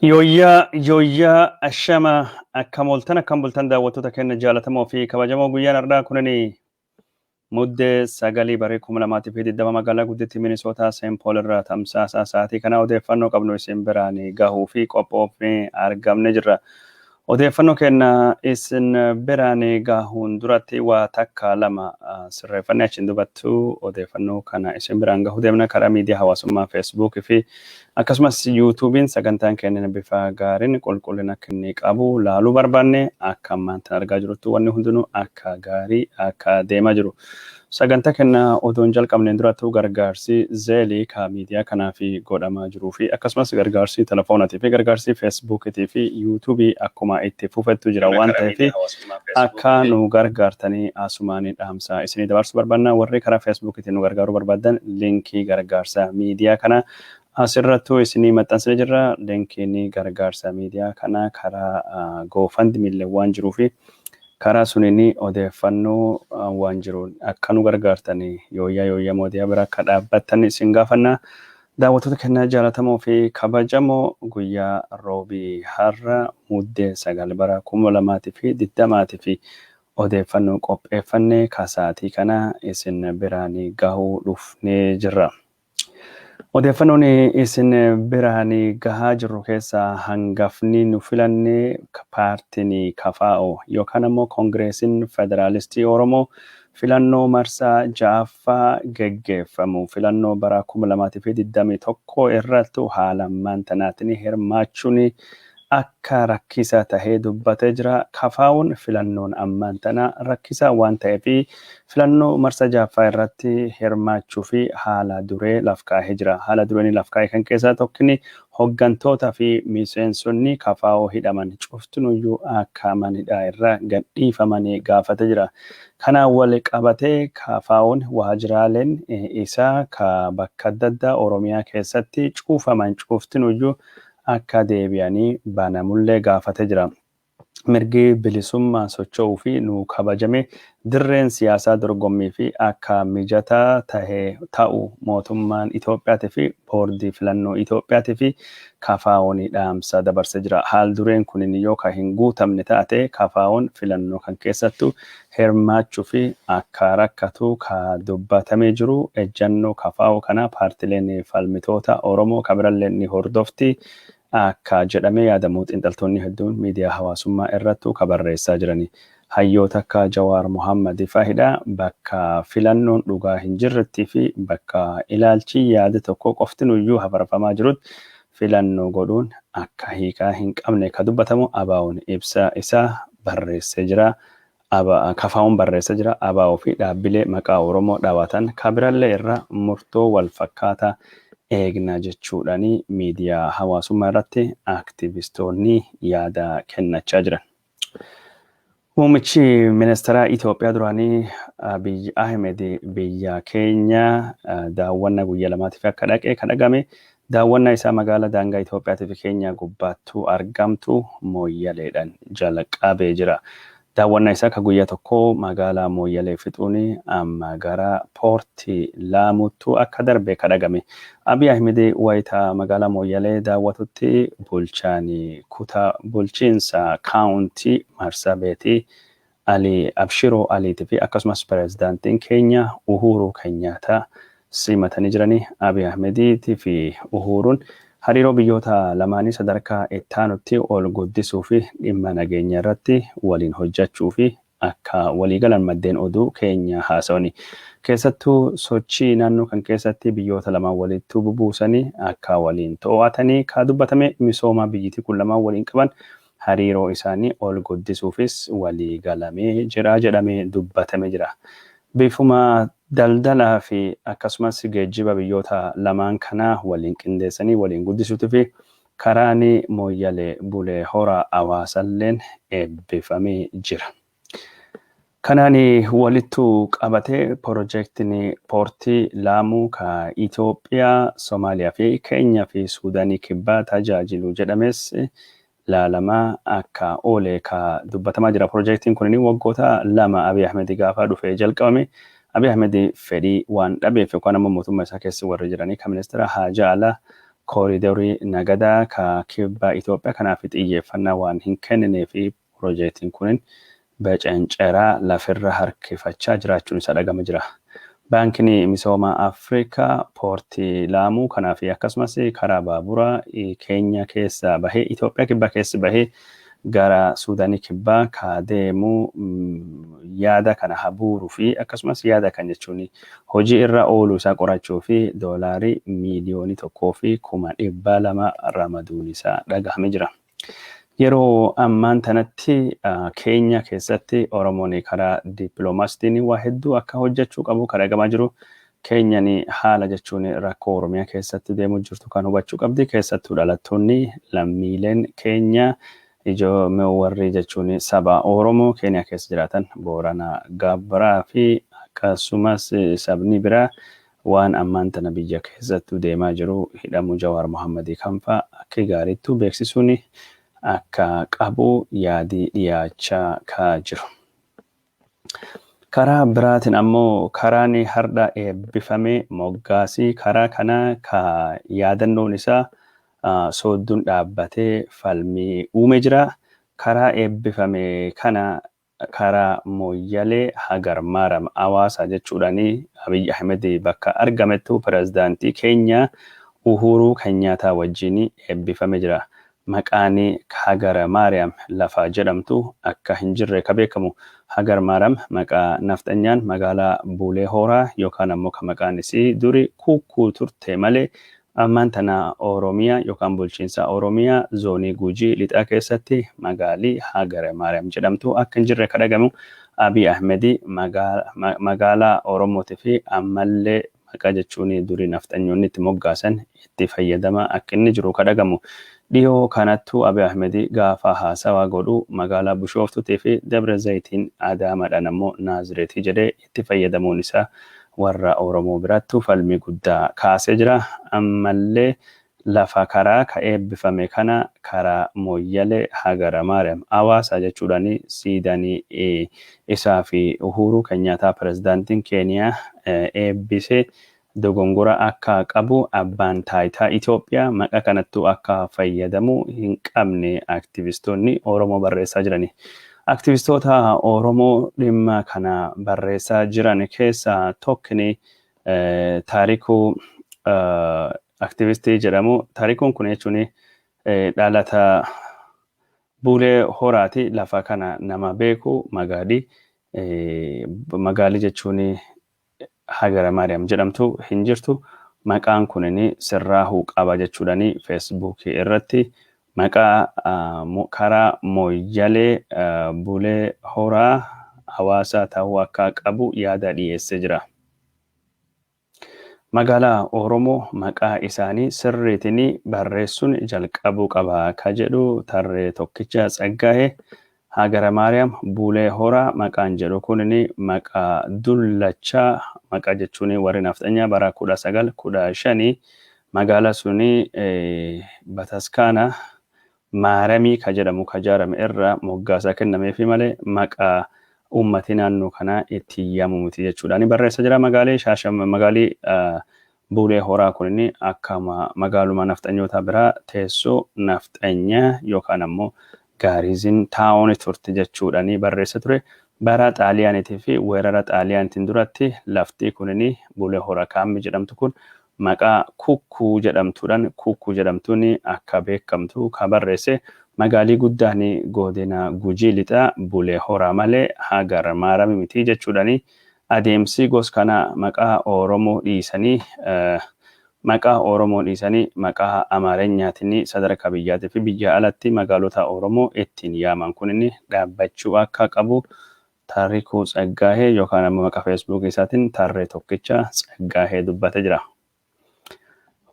Yooyyaa ashama akkam bultan daawwattoota keenya jaallatamoo fi kabajamoo guyyaan har'aa kunini Mude sagalii baree 2020 magaalaa guddittii Minisootaa Seent Pool irraa tamsaasaa sa'aatii kana odeeffannoo qabnu isin biraan gahuu fi qophoofnee argamne jirra. Odeeffannoo keenya isin biraan gahuun duratti waa takka lama sirreeffannee achiin dubattu odeeffannoo kana isin biraan gahuu deemna karaa miidiyaa hawaasummaa Facebook fi akkasumas YouTube'n sagantaan keenya bifa gaariin qulqullina kenni qabu laaluu barbaanne akka ammaantan argaa jirtu wanni hundinuu akka gaarii akka deemaa jiru. Sagantaa keenya odoon jalqabneen durattuu gargaarsi zeelii ka miidiyaa kanaa fi godhamaa jiruu fi akkasumas gargaarsi telefoonatii fi gargaarsi feesbuukitii fi yuutuubii akkuma itti fufettu jira waan ta'eef akka nu gargaartanii asumaanii dhaamsaa isinii dabarsuu barbaanna. Warri karaa feesbuukitiin nu gargaaruu barbaadan liinkii gargaarsa miidiyaa kana asirrattuu isinii maxxansee jirra. Liinkiin gargaarsa miidiyaa kana karaa GoFundMe waan jiruu fi karaa sunini odeeffannoo waan jiruun akka nu gargaartanii yooyyaa moodiyaa bira akka dhaabbattan isin gaafanna. Daawwattoota keenya jaallatamoo fi kabajamoo guyyaa roobii har'a Mude 9 bara 2020 fi odeeffannoo qopheeffannee kasaatii kana isin biraan gahuu dhufnee jirra. Odeeffannoon isin biraan gahaa jirru keessaa hangafni nu filannee paartiin KFO yookaan immoo Koongireesiin Federaalistii Oromoo filannoo marsaa 6ffaa geggeeffamu filannoo bara 2021 irratti haala maantanaatiin hirmaachuun akka rakkisaa tahee dubbatee jira. KFO'n filannoon ammaan tana rakkisaa waan ta'eef filannoo marsaa 6ffaa irratti hirmaachuu fi haala duree lafkaa'ee jira. Haala dureen lafkaa'ee kan keessaa tokkini hoggantoota fi miseensonni KFO hidhaman cuftunuyyuu akka manidhaa irraa gadhiifamanii gaafatee jira. Kana wal qabatee KFO'n waajjiraaleen isaa ka bakka adda addaa Oromiyaa keessatti cufaman cuftunuyyuu akka deebi'anii banamullee gaafatee jira. Mirgi bilisummaa socho'uu fi nu kabajame dirreen siyaasaa dorgommii fi akka mijataa ta'u mootummaan Itoophiyaatii fi boordii filannoo Itoophiyaatii fi KFO'n dhaamsa dabarsee jira. Haal dureen kun yoo ka hin guutamne taate KFO'n filannoo kan keessattu hirmaachuu fi akka rakkatu ka dubbatamee jiru. Ejjannoo KFO kana paartileen falmitoota Oromoo kabirallee ni hordofti. Akka jedhamee yaadamu xiinxaltoonni hedduun miidiyaa hawaasummaa irrattu kabarreessaa jirani. Hayyoota akka Jawaar Mohammad fa'idha bakka filannoon dhugaa hin jirretti fi bakka ilaalchi yaada tokko qoftinuyyuu hafarfamaa jirutti filannoo godhuun akka hiikaa hin qabne ka dubbatamu ABO'n ibsa isaa barreessee jira. KFO'n barreessee jira. ABO fi dhaabbilee maqaa Oromoo dhaabatan kabirallee irra murtoo wal fakkaataa eegna jechuudhaani miidiyaa hawaasummaa irratti aktivistoonni yaada kennachaa jiran. Muummichi ministeera Itoophiyaa duraanii Abiy Ahmed biyya keenya daawwannaa guyyaa lamaatiif akka dhaqee kan dhagame. Daawwannaa isaa magaalaa daangaa Itoophiyaa fi Keeniyaa gubbaattuu argamtu Mooyyaleedhaan jalqabee jira. Daawwannaa isaa ka guyyaa tokko magaalaa Mooyyalee fixuun amma gara poortii Laamuutti akka darbe kan dhagame. Abiy Ahmed wayita magaalaa Mooyyalee daawwatutti bulchaan kutaa bulchiinsa kaawuntii Marsaabeetii Ali Abshiroo Aliitii fi akkasumas pirezidaantiin keenya Uhuru Kenyataa simatanii jiranii. Abiy Ahmedii fi Uhuruun hariiroo biyyoota lamaanii sadarkaa ittaanutti ol guddisuu fi dhimma nageenya irratti waliin hojjechuu fi akka waliigalan maddeen oduu keenya haasawani. Keessattuu sochii naannoo kan keessatti biyyoota lamaan walitti bubuusanii akka waliin to'atanii ka dubbatame misooma biyyittii kun lamaan waliin qaban hariiroo isaanii ol guddisuufis waliigalamee jira jedhamee dubbatame jira. Bifuma daldalaa fi akkasumas geejjiba biyyoota lamaan kana waliin qindeessanii waliin guddisuutii fi karaan Mooyyalee bulee hora hawaasalleen eebbifamee jira. Kanaan walittu qabatee piroojeektiin poortii Laamuu ka Itoophiyaa, Soomaaliyaa fi Keenyaa fi Suudaanii kibbaa tajaajilu jedhames laalamaa akka oolee ka dubbatamaa jira. Piroojeektiin kun waggoota lama Abiy Ahmed gaafa dhufee jalqabame. Abiy Ahmed fedhii waan dhabeef yookaan ammoo mootummaa isaa keessa warri jiranii kan ministeera haajaa alaa kooriidarii nagadaa ka kibba Itoophiyaa kanaaf xiyyeeffannaa waan hin kennine fi piroojeektiin kun bacanceraa lafirra harkifachaa jiraachuun isa dhagama jira. Baankiin misooma Afrikaa poortii Laamuu kanaaf akkasumas karaa baaburaa Keenya keessa bahee Itoophiyaa kibba keessa bahee gara Suudaanii kibbaa ka deemu yaada kana habuuruu fi akkasumas yaada kan jechuun hojii irra ooluu isaa qorachuu fi doolaarii miiliyoonii 1,200 ramaduun isaa dhagahame jira. Yeroo ammaan tanatti Keenya keessatti Oromoon karaa dippiloomaasiitiin waa hedduu akka hojjechuu qabu kan dhagamaa jiru. Keenyan haala jechuun rakkoo Oromiyaa keessatti deemuu jirtu kan hubachuu qabdi. Keessattuu dhalattoonni lammiileen Keenya ijoo warri jechuun saba Oromoo Keeniyaa keessa jiraatan Booranaa, Gaabbaraa fi akkasumas sabni biraa waan ammaan tana biyya keessattuu deemaa jiru hidhamuu Jawaar Mohammadii kanfaa akka gaariittuu beeksisuun akka qabu yaadii dhiyaachaa ka jiru. Karaa biraatiin ammoo karaan har'a eebbifame moggaasii karaa kana ka yaadannoon isaa soodduun dhaabbatee falmii uume jira. Karaa eebbifame kana karaa Mooyyalee Hagar Maaram Hawaasa jechuudhaani Abiy Ahmed bakka argamettu pirezidaantii Keenya Uhuru Kenyataa wajjin eebbifame jira. Maqaan Hagar Maaram lafa jedhamtu akka hin jirre ka beekamu. Hagar Maaram maqaa nafxanyaan magaalaa Bulee Horaa yookaan ammoo ka maqaan isii duri kukkuu turte malee ammaan tana Oromiyaa yookaan bulchiinsa Oromiyaa zoonii Gujii lixaa keessatti magaalii Hagar Maaram jedhamtu akka hin jirre ka dhagamu. Abiy Ahmed magaalaa Oromootii fi ammallee maqaa jechuun duri nafxanyoonni itti moggaasan itti fayyadama akka inni jiru ka dhagamu. Dhiyoo kanattuu Abiy Ahmed gaafa haasawaa godhu magaalaa Bishooftuutii fi Dabra Zayitiin Adaamaadhaan ammoo Naazireetii jedhee itti fayyadamuun isaa warra Oromoo birattuu falmii guddaa kaasee jira. Ammallee lafa karaa ka eebbifame kana karaa Mooyyalee Hagar Maaram Hawaasa jechuudhaani siidanii isaa fi Uhuru Kenyataa pirezidaantiin Keeniyaa eebbisee dogongora akka qabu abbaan taayitaa Itoophiyaa maqaa kanattuu akka fayyadamu hin qabne aktivistoonni Oromoo barreessaa jirani. Aktivistoota Oromoo dhimma kana barreessaa jiran keessaa tokkini Taarikuu aktivistii jedhamu. Taarikuun kun jechuun dhalata Bulee Horaati. Lafa kana nama beeku magaalii jechuun Hagar Maaram jedhamtu hin jirtu. Maqaan kunini sirraahuu qaba jechuudhaani Facebook irratti maqaa karaa Mooyyalee Bulee Horaa Hawaasa ta'uu akka qabu yaada dhiyeessee jira. Magaalaa Oromoo maqaa isaanii sirriitiin barreessuun jalqabuu qaba ka jedhu tarree tokkicha Tsaggaa'ee. Hagar Maaram Bulee Horaa maqaan jedhu kunini maqaa dullachaa maqaa jechuun warri nafxanyaa bara 1915 magaalaa suni Bataskaana Maaramii ka jedhamu ka jaarame irra moggaasaa kennameefi malee maqaa ummati naannoo kana itti yaamumuti jechuudhaani barreessa jira. Magaalii Bulee Horaa kunini akkama magaaluma nafxanyoota biraa teessoo nafxanyaa yookaan ammoo Gaarizin taa'uun turte jechuudhaani barreessa ture. Bara Xaaliyaaniitii fi weerara Xaaliyaaniitiin duratti lafti kunini Bulee Horaa kaammi jedhamtu kun maqaa kukkuu jedhamtuun akka beekamtu ka barreesse. Magaalii guddaan godina Gujii lixaa Bulee Horaa malee Hagar Maaram miti jechuudhaani adeemsi gos kana maqaa Oromoo dhiisanii maqaa Amaaranyaatiin sadarkaa biyyaatii fi biyya alatti magaalota Oromoo ittiin yaaman kunini dhaabbachuu akka qabu Taarikuu Tsaggaa'ee yookaan ammoo maqaa Facebook isaatiin tarree tokkicha Tsaggaa'ee dubbate jira.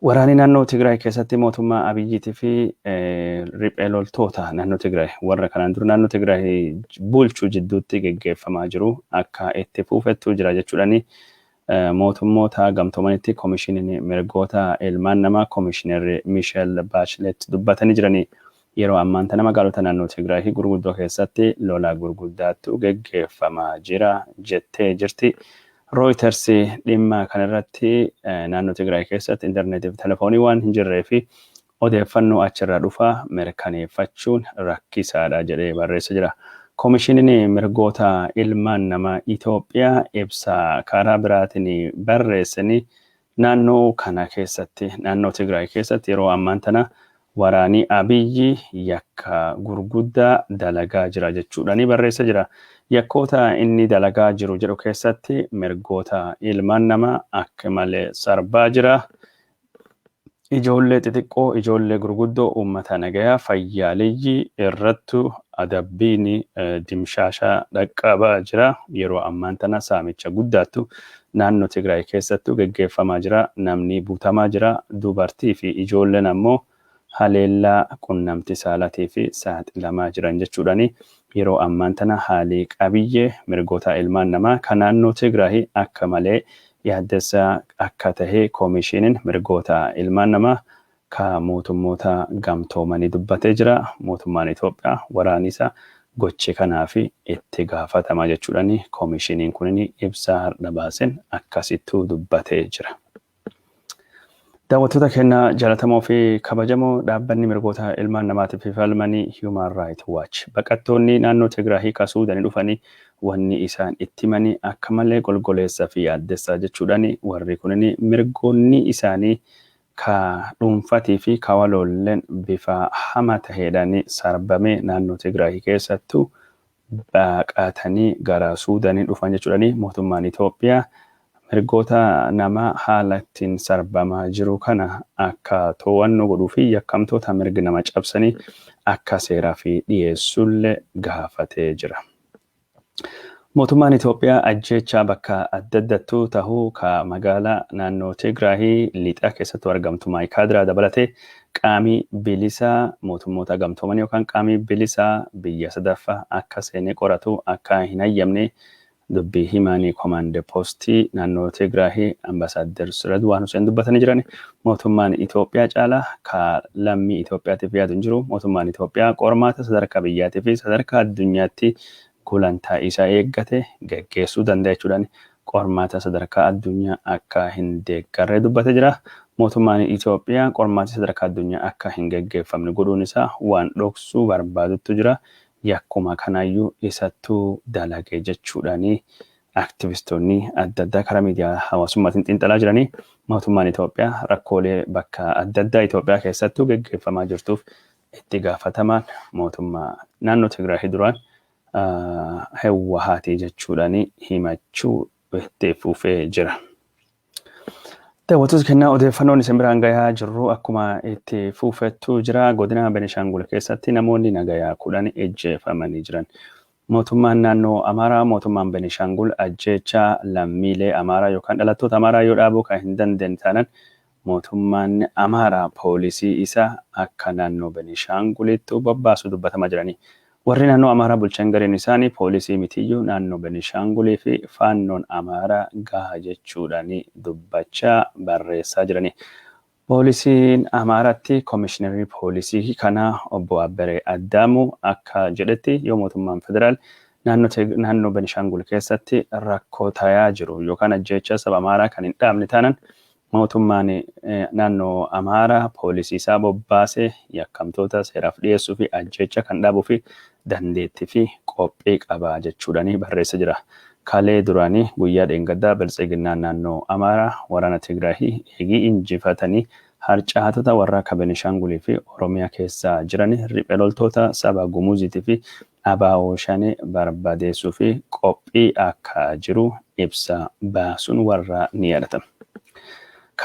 Waraanni naannoo Tigraay keessatti mootummaa Abiyyiitii fi riphee loltoota naannoo Tigraay warra kanaan dura naannoo Tigraay bulchuu jidduutti geggeeffamaa jiru akka itti fufettuu jira jechuudhaani mootummoota gamtoomanitti koomishiniin mirgoota ilmaan namaa koomishinar Michel Bachelet dubbatanii jirani. Yeroo ammaan tana magaalota naannoo Tigraay gurguddoo keessatti lola gurguddaatu geggeeffamaa jira jettee jirti. Reuters dhimma kanarratti naannoo Tigraay keessatti intarneetii fi telefoonii waan hin jirree fi odeeffannoo achirraa dhufaa mirkaneeffachuun rakkisaadha jedhee barreessa jira. Koomishiniin mirgoota ilmaan namaa Itoophiyaa ibsa karaa biraatiin barreessanii naannoo kana keessatti naannoo Tigraay keessatti yeroo ammaan tana waraanii Abiyyi yakka gurguddaa dalagaa jira jechuudhaan barreessa jira. Yakkoota inni dalagaa jiru jedhu keessatti mirgoota ilmaan namaa akka malee sarbaa jira. Ijoollee xixiqqoo, ijoollee gurguddoo, uummata nagayaa, fayyaaleeyyii irrattu adabbiin dimshaashaa dhaqqabaa jira. Yeroo ammaan tana saamicha guddaattu naannoo Tigraay keessattuu gaggeeffamaa jira. Namni butamaa jira. Dubartii fi ijoolleen ammoo haleellaa qunnamtii saalatii fi saaxilamaa jiran jechuudhaani. Yeroo ammaan tana haalii qabiyyee mirgoota ilmaan namaa kan naannoo Tigraay akka malee yaaddessaa akka tahee koomishiniin mirgoota ilmaan namaa ka mootummoota gamtoomanii dubbatee jira. Mootummaan Itoophiyaa waraanisa gochi kanaaf itti gaafatama jechuudhaani koomishiniin kun ibsaa har'a baasen akkasittuu dubbatee jira. Daawwattoota keenya jaallatamoo fi kabajamoo dhaabbanni mirgoota ilmaan namaatiif falmanii Human Rights Watch baqattoonni naannoo Tigraay ka Suudaanii dhufanii wanni isaan itti himanii akka malee golgoleessaa fi yaaddessaa jechuudhaan warri kunniin mirgoonni isaanii ka dhuunfatii fi ka waloolleen bifa hamaa ta'eedhaan sarbamee naannoo Tigraay keessattuu baqatanii gara Suudaanii dhufan jechuudhaan mootummaan Itoophiyaa mirgoota namaa haala ittiin sarbamaa jiru kana akka to'annoo godhuu fi yakkamtoota mirga nama cabsanii akka seeraa fi dhiyeessullee gaafatee jira. Mootummaan Itoophiyaa ajjeechaa bakka adda addattuu tahuu ka magaalaa naannoo Tigraay lixaa keessattuu argamtu Maayikaadiraa dabalatee qaamii bilisaa mootummoota gamtoomanii yookaan qaamii bilisaa biyya sadaffaa akka seenee qoratu akka hin hayyamne dubbii himaanii komaande poostii naannoo Tigraay ambasaaddar Redwaan Hussein dubbatanii jiran. Mootummaan Itoophiyaa caalaa ka lammii Itoophiyaatiif yaadu hin jiru. Mootummaan Itoophiyaa qormaata sadarkaa biyyaatii fi sadarkaa addunyaatti gulantaa isaa eeggate gaggeessuu danda'a jechuudhaan qormaata sadarkaa addunyaa akka hin deeggarre dubbatee jira. Mootummaan Itoophiyaa qormaata sadarkaa addunyaa akka hin gaggeeffamne godhuun isaa waan dhoksuu barbaadutu jira. Yakkuma kanaayyuu isattuu dalagee jechuudhaan aktivistoonni adda addaa karaa miidiyaa hawaasummaatiin xiinxalaa jiranii mootummaan Itoophiyaa rakkoolee bakka adda addaa Itoophiyaa keessattuu gaggeeffamaa jirtuuf itti gaafatamaan mootummaa naannoo Tigraay duraan Hewwahaatii jechuudhaan himachuu itti fufee jira. Daawwattoota keenya odeeffannoon isin biraan gahaa jirru akkuma itti fufettuu jira. Godina Benishaangul keessatti namoonni nagayaa 10 ajjeefamanii jiran. Mootummaan naannoo Amaaraa mootummaan Benishaangul ajjeechaa lammiilee Amaaraa yookaan dhalattoota Amaaraa yoo dhaabuu kan hin dandeenye taanaan mootummaan Amaaraa poolisii isaa akka naannoo Benishaangulitti bobbaasu dubbatamaa jiranii. Warri naannoo Amaaraa bulchan gareen isaanii poolisii mitiyyuu naannoo Benishaangulii fi faannoon Amaaraa gaha jechuudhaan dubbachaa barreessaa jiranii. Poolisiin Amaaraatti koomishiinarii poolisii kana obbo Abberee Addaamuu akka jedhetti yoo mootummaan federaal naannoo Benishaangul keessatti rakkoo tayaa jiru yookaan ajjeechaa saba Amaaraa kan hin dhaabne taanaan mootummaan naannoo Amaaraa poolisii isaa bobbaasee yakkamtoota seeraaf dhiyeessuu fi ajjeecha kan dhaabuu fi dandeettii fi qophii qabaa jechuudhaan barreessa jira. Kalee duraanii guyyaa dheengaddaa biltsiginnaan naannoo Amaaraa waraana Tigraay eegii injifatanii harcaatota warra Benishaangulii fi Oromiyaa keessaa jiran riphee loltoota saba Gumuziitii fi Abaawoo Shanee barbadeessuu fi qophii akka jiru ibsa baasuun warra ni yaadatama.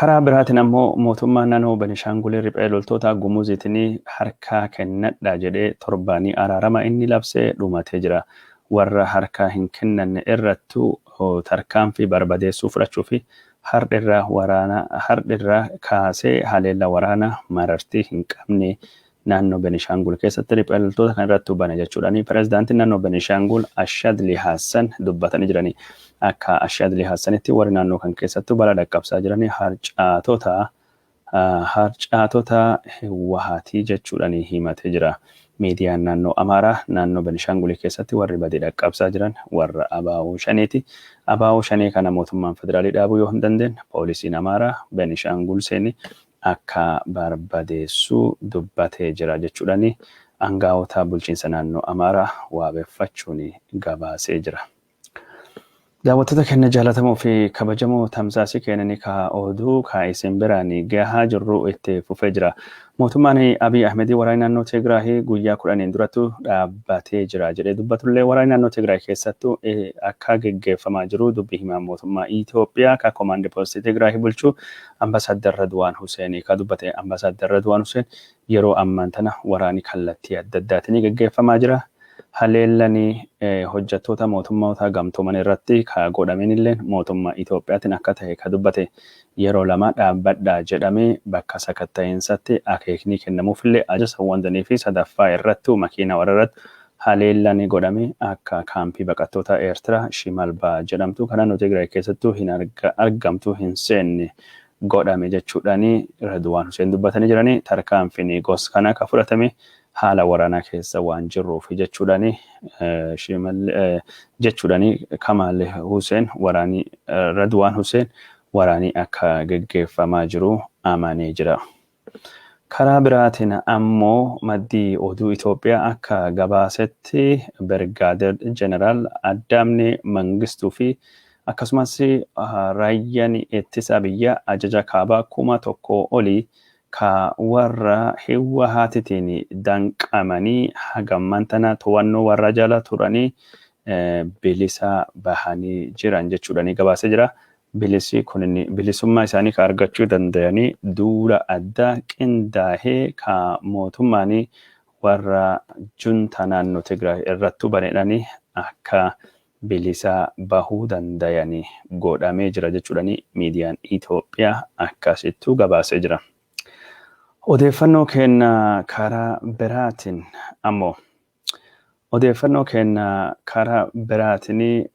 Karaa biraatiin ammoo mootummaan naannoo Benishaangulii riphee loltoota Gumuziitiin harkaa kennadha jedhee torbaanii araarama inni labsee dhumatee jira. Warra harkaa hin kennanne irrattuu tarkaanfii barbadeessuu fudhachuu fi hardhirraa kaasee haleella waraana marartii hin qabne naannoo Benishaangul keessatti riphee loltoota kan irratti bane jechuudhaan pirezidaantiin naannoo Benishaangul Ashadli Hassan dubbatanii jiranii. Akka Ashadli Hassanitti warri naannoo kan keessatti balaa dhaqqabsaa jiranii harcaatota harcaatota wahaatii jechuudhaan himatee jira. Miidiyaan naannoo Amaaraa naannoo Benishangul keessatti warri badii dhaqqabsaa jiran warra Abaawoo Shaneeti. Abaawoo Shanee kana mootummaan federaalii dhaabuu yoo hin dandeenye poolisiin Amaaraa Benishangul seenii akka barbadeessuu dubbatee jira jechuudhaan aangaa'ota bulchiinsa naannoo Amaaraa waabeffachuun gabaasee jira. Daawwattoota keenya jaallatamoo fi kabajamoo tamsaasii keenyanii ka oduu ka isin biraan gahaa jirru itti fufee jira. Mootummaan Abiy Ahmed waraana naannoo Tigraay guyyaa 10 duratti dhaabbatee jira jedhee dubbatullee waraana naannoo Tigraay keessattuu akka geggeeffamaa jiru dubbii himaa mootummaa Itoophiyaa ka Command Post Tigraay bulchuu Ambassador Redwan Hussein ka dubbate. Ambassador Redwan Hussein yeroo ammaan tana waraani kallattii adda addaatiin geggeeffamaa jira. Haleellanii hojjettoota mootummoota gamtooman irratti ka godhamen illee mootummaa Itoophiyaatiin akka ta'e ka dubbate. Yeroo lama dhaabbadhaa jedhamee bakka sakatta'insaatti akeekni kennamuufillee ajaja wandanii fi sadaffaa irratti makiina wararratti haleellanii godhame akka kaampii baqattoota Eertiraa Shimalbaa jedhamtu kana naannoo Tigraay keessattuu hin argamtu hin seenne godhame jechuudhaani Redwan Hussein dubbatanii jiranii. Tarkaanfiin gosa kana ka fudhatame haala waraanaa keessa waan jirruuf jechuudhaani Kamal Hussein waraanii Redwan Hussein waraanii akka geggeeffamaa jiru amanee jira. Karaa biraatiin ammoo maddii oduu Itoophiyaa akka gabaasetti Brigadier General Addaamne Mangistuu fi akkasumas raayyaan ittisa biyyaa ajaja kaabaa 1,000 olii ka warra Hiwaatiitiin danqamanii hagamman tana to'annoo warra jala turanii bilisa bahanii jiran jechuudhaani gabaasee jira. Bilisi kun bilisummaa isaanii ka argachuu danda'anii duula addaa qindaa'ee ka mootummaanii warra junta naannoo Tigraay irratti baneedhaanii akka bilisa bahuu danda'anii godhamee jira jechuudhaani miidiyaan Itoophiyaa akkasittuu gabaasee jira. Odeeffannoo keenya karaa biraatiin ammoo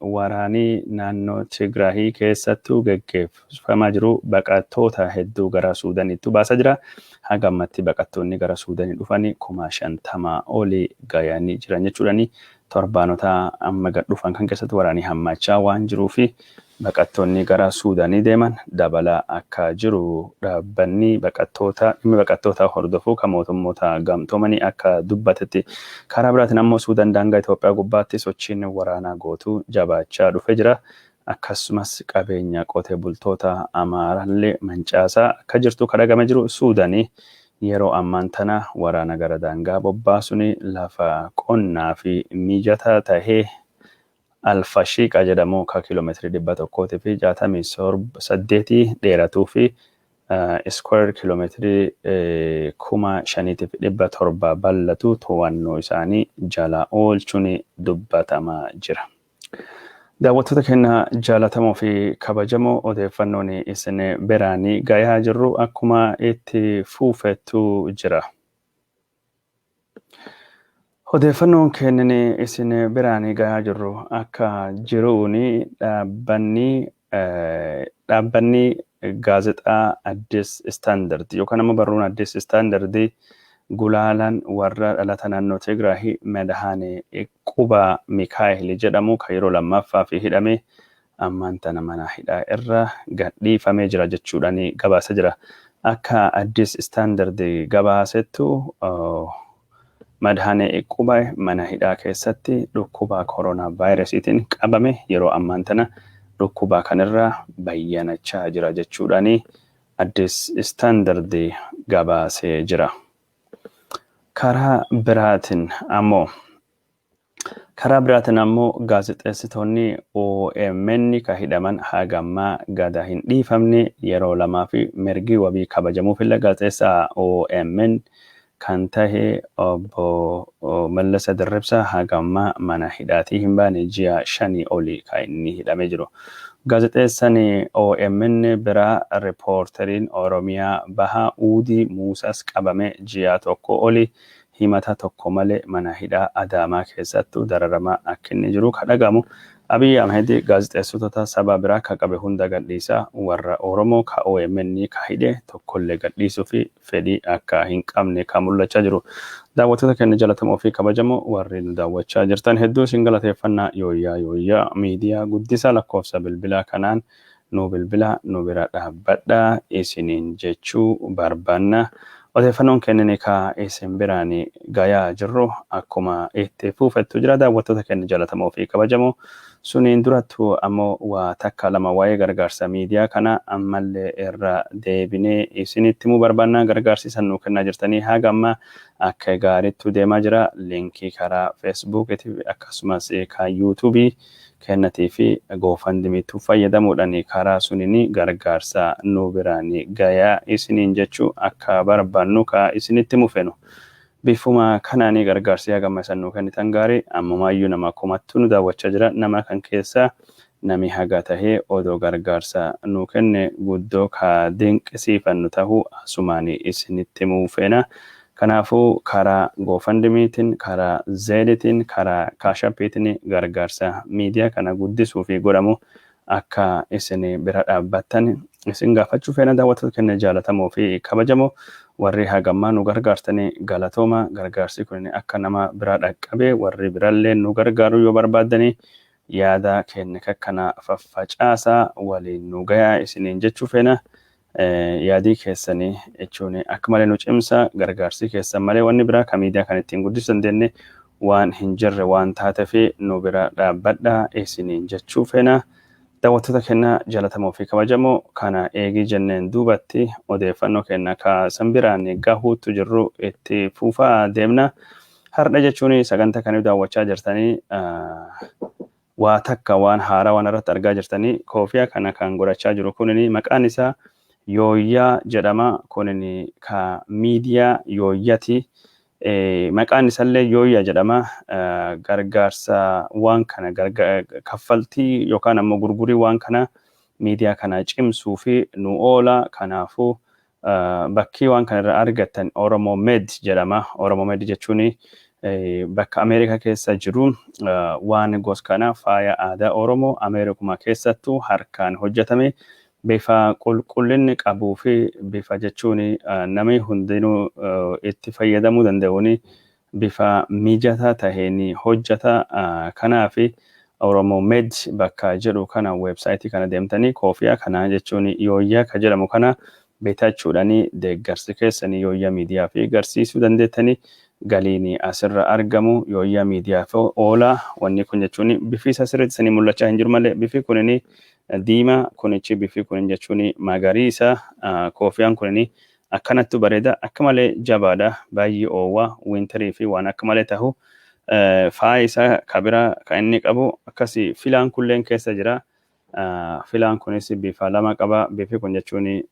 waraanii naannoo Tigraay keessattuu geggeeffamaa jiru baqattoota hedduu gara Suudaaniitti baasaa jira. Hagammatti baqattoonni gara Suudaanii dhufanii 50,000 olii gayanii jiran jechuudhaani torbaanota amma gad dhufan kan keessatti waraanii hammachaa waan jiruufi baqattoonni gara Suudaanii deeman dabalaa akka jiru dhaabbanni baqattoota hordofuu kan mootummoota gamtoomanii akka dubbatetti. Karaa biraatiin ammoo Suudaan daangaa Itoophiyaa gubbaatti sochiin waraanaa gootuu jabaachaa dhufee jira. Akkasumas qabeenya qotee bultoota Amaaraallee mancaasaa akka jirtu kadhagame jiru. Suudaanii yeroo ammaan tana waraana gara daangaa bobbaasuun lafa qonnaa fi mijataa tahee Alfashiqa jedhamu ka kiiloomeetirii 100 fi 68 dheeratuu fi square kiiloomeetirii 5,700 bal'atu to'annoo isaanii jala oolchuun dubbatamaa jira. Daawwattoota keenya jaallatamoo fi kabajamoo odeeffannoon isin biraanii gayaa jirru akkuma itti fufetu jira. Odeeffannoon keenya isin biraanii gayaa jirru akka jiruuni dhaabbanni gaazexaa Addis Standard yookaan ammoo barruun Addis Standard gulaalaan warra dhalata naannoo Tigraay Medhaane Quba Mikaa'el jedhamu ka yeroo lammaffaa fi hidhame ammaan tana mana hidhaa irra gadhiifamee jira jechuudhaani gabaasa jira. Akka Addis Standard gabaasettu Medhaane Quba mana hidhaa keessatti dhukkuba koronaa vaayirasiitiin qabame yeroo ammaan tana dhukkuba kanarraa bayyanachaa jira jechuudhaani Addis Standard gabaasee jira. Karaa biraatiin ammoo gaazexeessitoonni OMN ka hidhaman hagammaa gada hin dhiifamne yeroo lamaa fi mirgi wabii kabajamuufillee gaazexeessaa OMN kan tahe obbo Mallasa Dirribsaa hagammaa mana hidhaatii hin baane ji'a 5 olii ka inni hidhamee jiru. Gaazexeessaan OMN biraa riippoorteriin Oromiyaa Bahaa Uudii Muusas qabame ji'a 1 olii himata tokko malee mana hidhaa Adaamaa keessattuu dararamaa akka inni jiru kadhagamu. Abiy Ahmed gaazexeessitoota saba biraa kan qabe hunda gadhiisaa warra Oromoo ka OMN ka hidhe tokkollee gadhiisuu fi fedhii akka hin qabne kan mul'achaa jiru. Daawwattoota keenya jalatamoo fi kabajamoo warri nu daawwachaa jirtan hedduu isin galateeffannaa yooyyaa miidiyaa guddisaa lakkoofsa bilbilaa kanaan nu bilbila nu bira dhaabbadhaa isiniin jechuu barbaanna. Odeeffannoon kennine ka isin biraan gayaa jirru akkuma itti fuufettu jira. Daawwattoota keenya jalatamoo fi kabajamoo suniin durattu ammoo waa takka lama waa'ee gargaarsa miidiyaa kana ammallee irra deebinee isinitti himuu barbaannaa. Gargaarsi isin nuu kennaa jirtanii haga amma akka gaariitti deemaa jira. Liinkii karaa feesbuukiitii akkasumas kan yuutuubii kennatii fi goofandimiitu fayyadamuudhaan karaa suniin gargaarsa nu biraan gayaa isiniin jechuu akka barbaannu ka isinitti mufenu. Bifuma kanaanii gargaarsi hagamma isin nuu kennitan gaarii ammumaayyuu nama kumattu nu daawwachaa jira. Nama kan keessa nami haga tahee odoo gargaarsa nu kenne guddoo ka dinqisiifannu tahuu asumaan isinitti mufena. Kanaafuu karaa goofandimiitiin, karaa zeeditiin, karaa kaashappiitiin gargaarsa miidiyaa kana guddisuu fi godhamu akka isin bira dhaabbattan isin gaafachuu feena. Daawwattoota keenya jaalatamoo fi kabajamoo warri hagammaa nu gargaartanii galatooma. Gargaarsi kun akka nama bira dhaqqabee warri birallee nu gargaaru yoo barbaaddanii yaada keenya kana faffacaasaa waliin nu gayaa isiniin jechuu feena. Yaadii keessanii jechuun akka malee nu cimsa. Gargaarsi keessan malee wanni biraa kan miidiyaa kan ittiin guddisuu dandeenye waan hin jirre waan taateef nu bira dhaabbadhaa isiniin jechuu feena. Daawwattoota keenya jaalatamoo fi kabajamoo kana eegii jenneen duubatti odeeffannoo keenya ka san biraan gahuutu jirru itti fuufaa deemna. Har'a jechuun sagantaa kana daawwachaa jirtanii waa takka waan haaraa waan irratti argaa jirtanii koofiyaa kana kan godhachaa jiru kunini maqaan isaa yooyyaa jedhama. Kunini ka miidiyaa yooyyati. Maqaan isallee yooyyaa jedhama. Gargaarsa waan kana kaffaltii yookaan ammoo gurgurii waan kana miidiyaa kana cimsuu fi nu oola. Kanaafuu bakkii waan kana irraa argattan Oromoo Med jedhama. Oromoo Med jechuun bakka Ameerikaa keessa jiru waan gos kana faaya aadaa Oromoo Ameerikuma keessattuu harkaan hojjetame bifa qulqullinni qabuu fi bifa jechuun namni hundinuu itti fayyadamuu danda'uun bifa mijataa taheen hojjeta. Kanaaf Oromoo Med bakka jedhu kana weebsaayitii kana deemtanii koofiyaa kana jechuun yooyyaa ka jedhamu kana bitachuudhaan deeggarsi keessanii yooyyaa miidiyaa fi garsiisuu dandeettanii galiin asirra argamu yooyyaa miidiyaa fi oola. Wanni kun jechuun bifi isa sirriitti isinii mul'achaa hin jiru malee bifi kunini diimaa, kunichi bifi kun jechuun magariisa. Koofiyaan kunini akkanatti bareeda, akka malee jabaadha, baay'ee oowwaa, winterii fi waan akka malee tahu. Faaya isaa kabira kan inni qabu akkasi filaan kulleen keessa jira. Filaan kunis bifa lama qaba. Bifi kun jechuun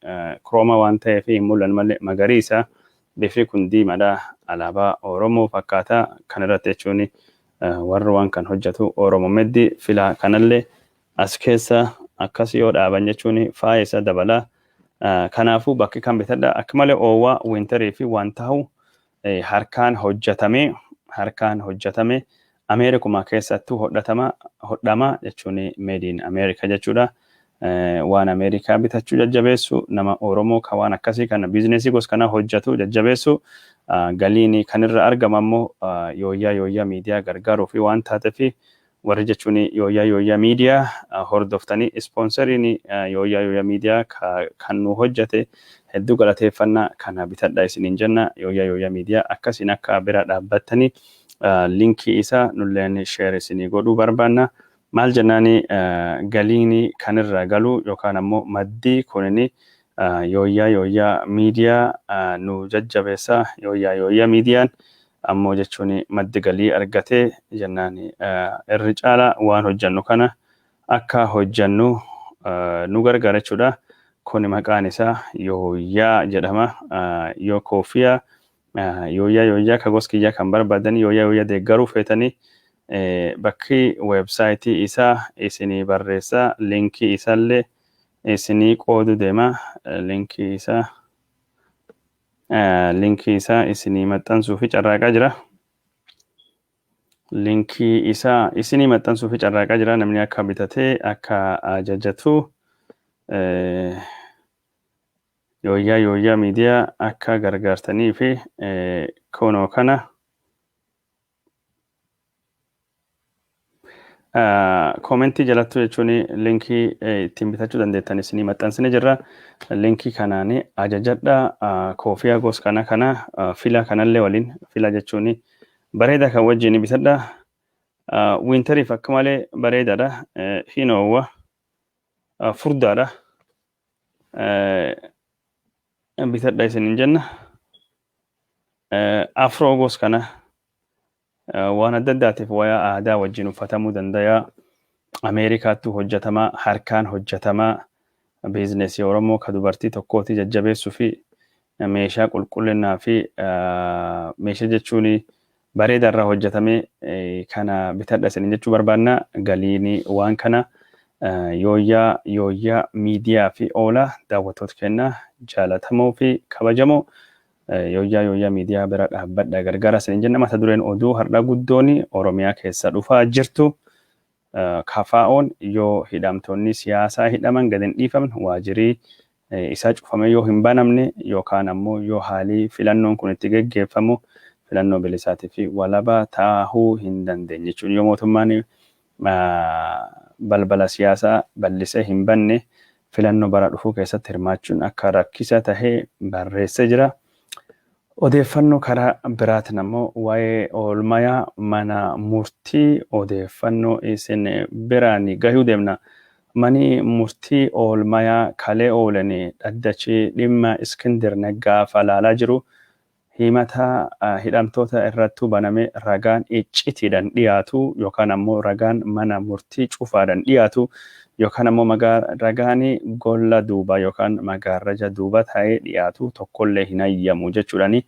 krooma waan ta'eef hin mul'anne malee magariisa. Bifi kun diimaadha. Alaabaa Oromoo fakkaata. Kan irratti jechuun warri waan kan hojjetu Oromoo Meddi filaa kanallee as keessa akkas yoo dhaaban jechuun faaya isa dabala. Kanaafuu bakki kan bitadha akka malee oowwaa winterii fi waan tahu harkaan hojjetame Ameerikuma keessattuu hodhama jechuun made in America jechuudha. Waan Ameerikaa bitachuu jajjabeessu nama Oromoo ka waan akkasii kana biizineesii gos kana hojjetu jajjabeessu. Galiin kan irra argamu ammoo yooyyaa miidiyaa gargaaruu fi waan taateef warri jechuun yooyyaa miidiyaa hordoftanii ispoonseriin yooyyaa miidiyaa kan nu hojjete hedduu galateeffannaa kana bitadhaa isiniin jenna. Yooyyaa miidiyaa akkasiin akka bira dhaabbattanii linkii isaa nulleen sheer isinii godhuu barbaanna. Maal jennaani galiin kan irra galu yookaan ammoo maddii kunini yooyyaa miidiyaa nu jajjabeessa. Yooyyaa miidiyaan ammoo jechuun maddi galii argatee jennaan irri caala waan hojjannu kana akka hojjannu nu gargaara jechuudha. Kun maqaan isaa yooyyaa jedhama. Yoo koofiyaa yooyyaa ka goskiyyaa kan barbaadan yooyyaa deeggaruu feetanii bakki weebsaayitii isaa isinii barreessa. Linkii isaallee isinii qoodu deema. Linkii isaa isinii maxxansuu fi carraaqaa jira. linkii isaa isinii maxxansuu fi carraaqaa jira. Namni akka bitatee akka ajajatu yooyyaa miidiyaa akka gargaartanii fi kunoo kana komentii jalattu jechuun linkii ittiin bitachuu dandeettan isinii maxxansine jirra. Linkii kanaan ajajadha. Koofiyaa gos kana fila kanallee waliin fila jechuun bareeda kan wajjin bitadha. Wintariif akka malee bareedaadha. Hinoowwa furdaadha. Bitadha isinin jenna. Afroo gos kana waan adda addaatiif wayaa aadaa wajjin uffatamuu danda'a. Ameerikaattu hojjetamaa, harkaan hojjetamaa, biizinesii Oromoo ka dubartii tokkooti jajjabeessuu fi meeshaa qulqullinnaa fi meeshaa jechuun bareeda irraa hojjetamee kana bitadha isinin jechuu barbaanna. Galiin waan kana yooyyaa miidiyaa fi oola daawwattoota keenya jaalatamoo fi kabajamoo yooyyaa miidiyaa bira dhaabbadha gargaara isinin jenna. Mata dureen oduu har'a guddoon Oromiyaa keessa dhufaa jirtu kafaa'oon yoo hidhamtoonni siyaasaa hidhaman gad hin dhiifamne waajirii isaa cufame yoo hin banamne yookaan ammoo yoo haalii filannoon kun itti geggeeffamu filannoo bilisaatii fi walabaa taahuu hin dandeenye jechuun yoo mootummaan balbala siyaasaa bal'isee hin banne filannoo bara dhufuu keessatti hirmaachuun akka rakkisa tahee barreessee jira. Odeeffannoo karaa biraatiin ammoo waa'ee oolmayaa mana murtii odeeffannoo isin biraan gahuu deemna. Mani murtii oolmayaa kalee oolanii dhaddachi dhimma Iskindir Neggaa falaalaa jiru. Himata hidhamtoota irrattuu baname ragaan iccitiidhaan dhiyaatu yookaan ammoo ragaan mana murtii cufaadhaan dhiyaatu yookaan ammoo ragaan golla duuba yookaan magaarraja duuba taa'ee dhiyaatu tokkollee hin hayyamu jechuudhaani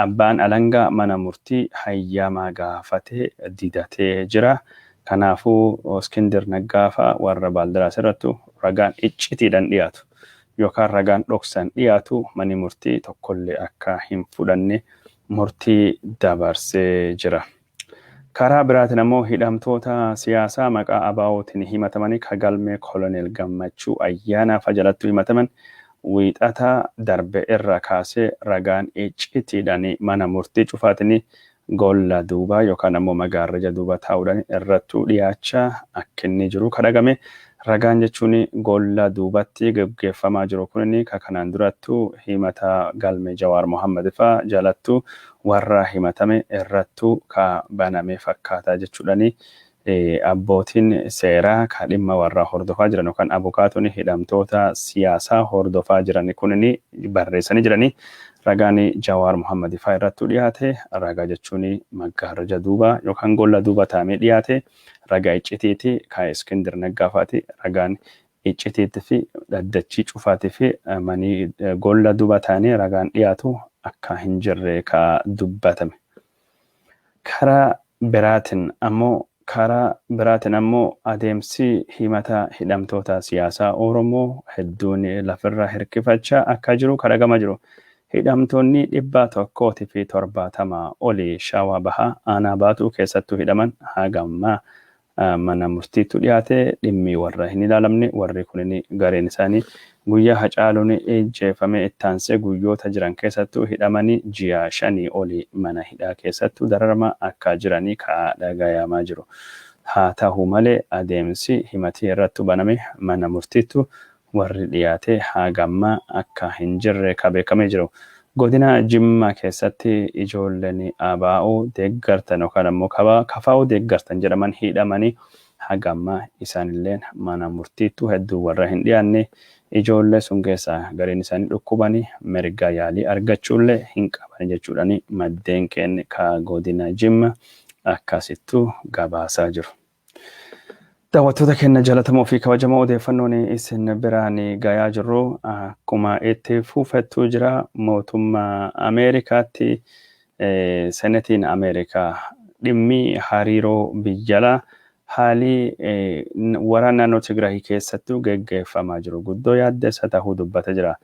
abbaan alangaa mana murtii hayyamaa gaafatee didatee jira. Kanaafuu Iskindir Neggaafa warra baaldaraas irrattu ragaan iccitiidhaan dhiyaatu yookaan ragaan dhoksan dhiyaatu mani murtii tokkollee akka hin fudhanne murtii dabarsee jira. Karaa biraatiin ammoo hidhamtoota siyaasaa maqaa abaawootiin himatamanii kagalmee koloneel Gammachuu Ayyaanaaf jalatti himataman wiixata darbe irra kaasee ragaan iccitiidhaan mana murtii cufaatiin golla duubaa yookaan ammoo magaarraja duuba taa'uudhaan irrattuu dhiyaachaa akka inni jiru kadhagame. Ragaan jechuun golla duubatti gaggeeffamaa jiru kunni kanaan durattuu himata galmee Jawaar Mohammad faa jalattuu warra himatame irrattuu ka baname fakkaataa jechuudhaani abbootiin seeraa ka dhimma warra hordofaa jiran yookaan abukaatonni hidhamtoota siyaasaa hordofaa jiran kunni barreessanii jiranii. Ragaan Jawaar Mohammad faa irrattuu dhiyaate ragaa jechuun magaarraja duuba yookaan golla duuba taa'amee dhiyaate. Ragaa iccitiiti ka Iskindir Neggaafaati ragaan iccitiitti fi dhaddachi cufaatii fi manii golla duuba taa'anii ragaan dhiyaatu akka hin jirre ka dubbatame. Karaa biraatiin ammoo adeemsi himata hidhamtoota siyaasaa Oromoo hedduun lafirra hirkifachaa akka jiru kadhagama jiru. Hidhamtoonni 170 olii Shawaa Bahaa aanaa Baatuu keessattuu hidhaman hagammaa mana murtiitu dhiyaate dhimmi warra hin ilaalamne warri kunni gareen isaanii guyyaa Hacaaluun ejjeefame ittaansee guyyoota jiran keessattuu hidhamanii ji'a 5 olii mana hidhaa keessattuu dararama akka jiranii dhagayamaa jiru. Haa ta'u malee adeemsi himatii irrattu baname mana murtiitu warri dhiyaate hagammaa akka hin jirre beekamee jiru. Godina Jimmaa keessatti ijoolleen abaa'oo deeggartan yookaan ammoo kafaa'oo deeggartan jedhaman hidhamanii hagammaa isaanillee mana murtiitu hedduu warra hin dhiyaanne ijoollee sun keessaa gariin isaanii dhukkubanii mirga yaalii argachuullee hin qaban jechuudhaani maddeen keenya ka godina Jimmaa akkasittuu gabaasaa jiru. Daawwattoota keenya jaalatamoo fi kabajamoo odeeffannoon isin biraan gayaa jirru akkuma itti fufettuu jira. Mootummaa Ameerikaatti senetiin Ameerikaa dhimmi hariiroo biyyalaa haalii waraana naannoo Tigraay keessattuu geggeeffamaa jiru guddoo yaaddessa ta'uu dubbata jira.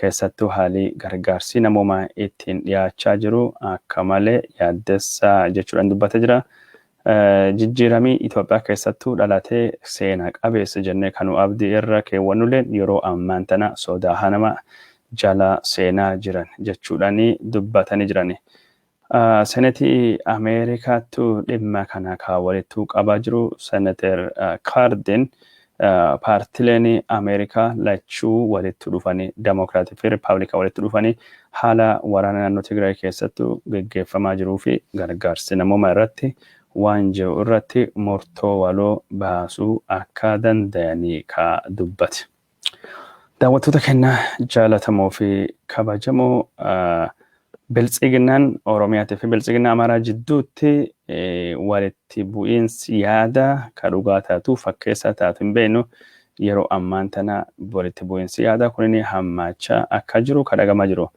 Keessattuu haalii gargaarsi namoomaa ittiin dhiyaachaa jiru akka malee yaaddessaa jechuudhaan dubbata jira. jijjiiramii Itoophiyaa keessattuu dhalatee seenaa qabeessa jennee kan abdii irra keewwannulleen yeroo ammaan tana sodaa hanama jala seenaa jiran jechuudhaanii dubbatanii jirani. Senetii Ameerikaattu dhimma kana walittuu qabaa jiru. Senator Cardin paartileen Ameerikaa lachuu walitti dhufanii Demokiraatii fi Rippaabilikaa walitti dhufanii haala waraana naannoo Tigraay keessattuu gaggeeffamaa jiruu fi gargaarsi namoomaa irratti waan jiru irratti murtoo waloo baasuu akka danda'anii ka dubbate. Daawwattoota keenya jaalatamoo fi kabajamoo biltsiginnaan Oromiyaatii fi biltsiginnaa Amaaraa jidduutti walitti bu'iinsi yaada ka dhugaa taatu fakkeessaa taatu hin beeknu yeroo ammaan tana walitti bu'iinsi yaada kunin hammaachaa akka jiru kadhagamaa jiru.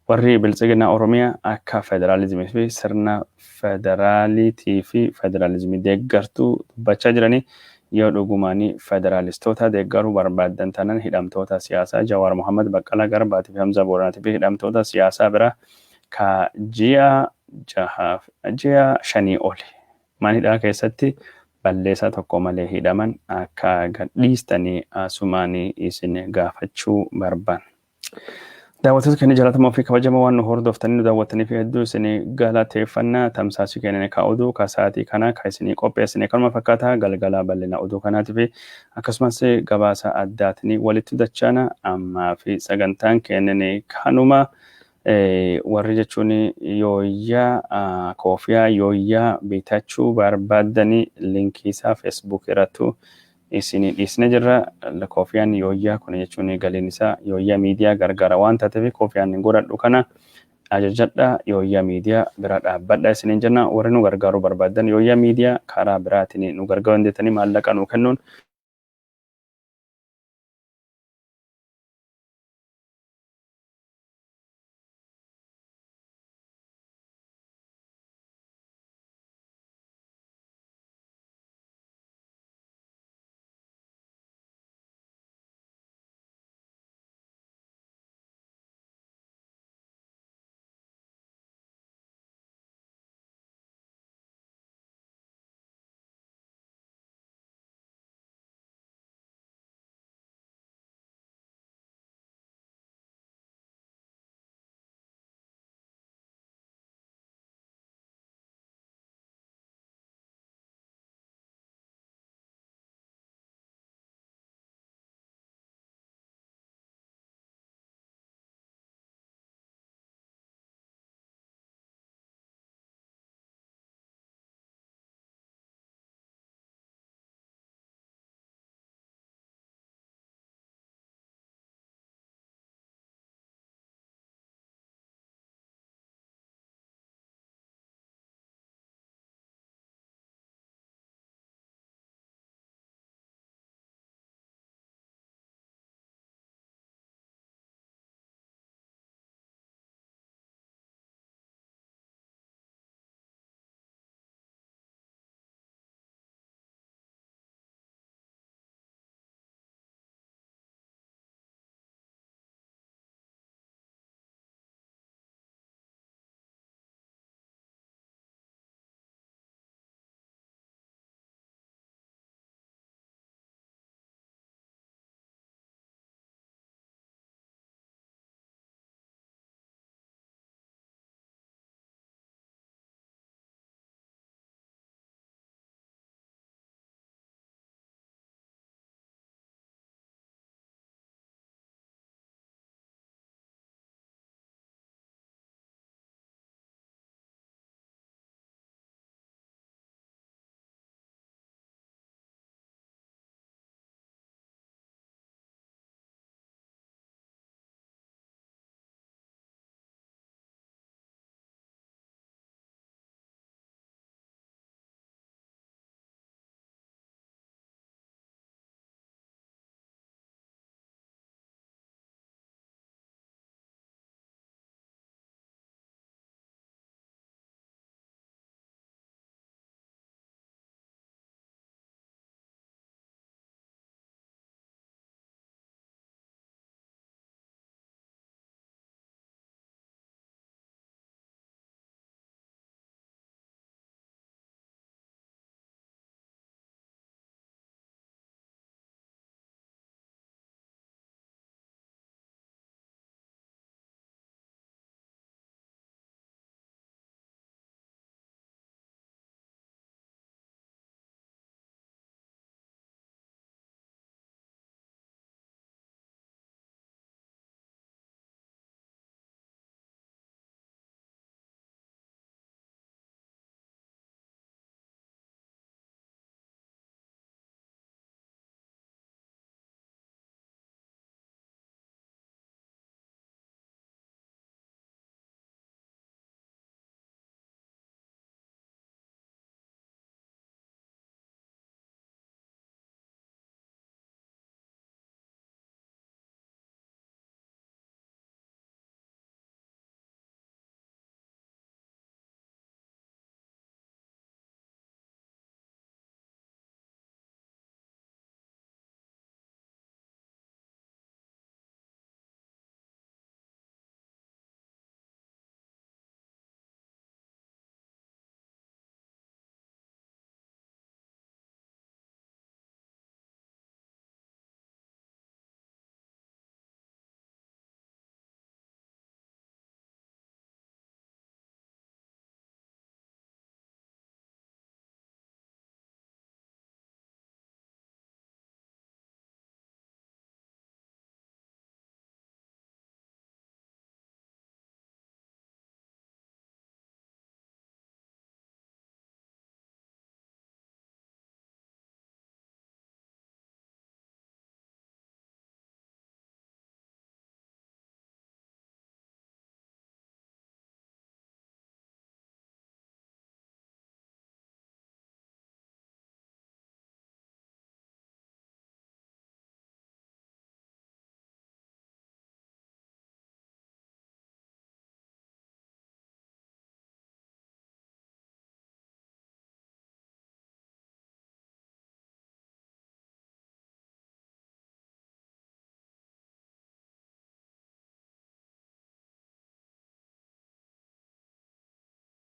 Warri biltsiginnaa Oromiyaa akka federaalizimii fi sirna federaalitii fi federaalizimii deeggartuu dubbachaa jiranii yoo dhugumaanii federaalistoota deeggaruu barbaadan tanan hidhamtoota siyaasaa Jawaar Mohammad Baqqalaa Garbaatii fi Hamza Booranatii fi hidhamtoota siyaasaa biraa ka ji'a 5 oli manidhaa keessatti balleessaa tokko malee hidhaman akka gadhiistanii asumaanii isin gaafachuu barbaan. Daawwattoota keenya jaalatamoo fi kabajamoo waan nu hordoftanii nu daawwattanii fi hedduu isinii galateeffannaa tamsaasii kennine ka oduu ka sa'aatii kana ka isinii qopheessine kanuma fakkaataa galgala bal'ina oduu kanaatii fi akkasumas gabaasa addaatiin walitti dachaana ammaa fi sagantaan kennine kanuma warri jechuun yooyyaa koofiyaa yooyyaa bitachuu barbaadanii linkii isaa Facebook irrattu isinii dhiisne jirra. Koofiyaan yooyyaa kun jechuun galiin isaa yooyyaa miidiyaa gargaara waan taateef koofiyaan godhadhu kana ajajadha yooyyaa miidiyaa bira dhaabbadha isiniin jenna. Warri nu gargaaruu barbaadan yooyyaa miidiyaa karaa biraatiin nu gargaaruu dandeettanii maallaqa nu kennuun